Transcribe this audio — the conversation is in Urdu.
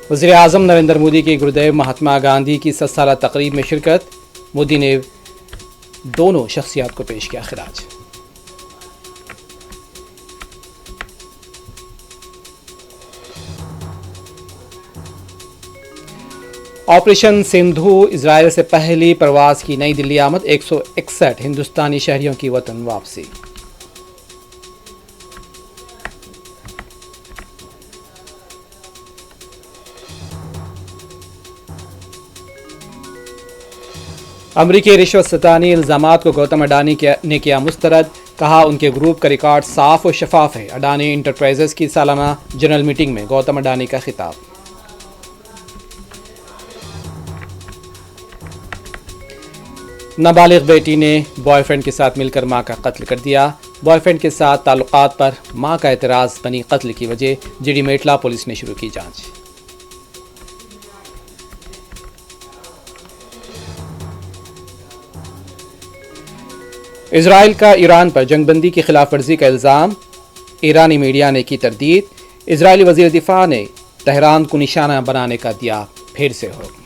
وزیر اعظم نریندر مودی کی گرودیو مہاتما گاندھی کی 100 سالہ تقریب میں شرکت، مودی نے دونوں شخصیات کو پیش کیا خراج۔ آپریشن سندھو، اسرائیل سے پہلی پرواز کی نئی دلی آمد، 161 ہندوستانی شہریوں کی وطن واپسی۔ امریکی رشوت ستانی الزامات کو گوتم اڈانی نے کیا مسترد، کہا ان کے گروپ کا ریکارڈ صاف و شفاف ہے۔ اڈانی انٹرپرائزز کی سالانہ جنرل میٹنگ میں گوتم اڈانی کا خطاب۔ نابالغ بیٹی نے بوائے فرینڈ کے ساتھ مل کر ماں کا قتل کر دیا، بوائے فرینڈ کے ساتھ تعلقات پر ماں کا اعتراض بنی قتل کی وجہ، جی ڈی میٹلا پولیس نے شروع کی جانچ۔ اسرائیل کا ایران پر جنگ بندی کی خلاف ورزی کا الزام، ایرانی میڈیا نے کی تردید، اسرائیلی وزیر دفاع نے تہران کو نشانہ بنانے کا دیا پھر سے حکم۔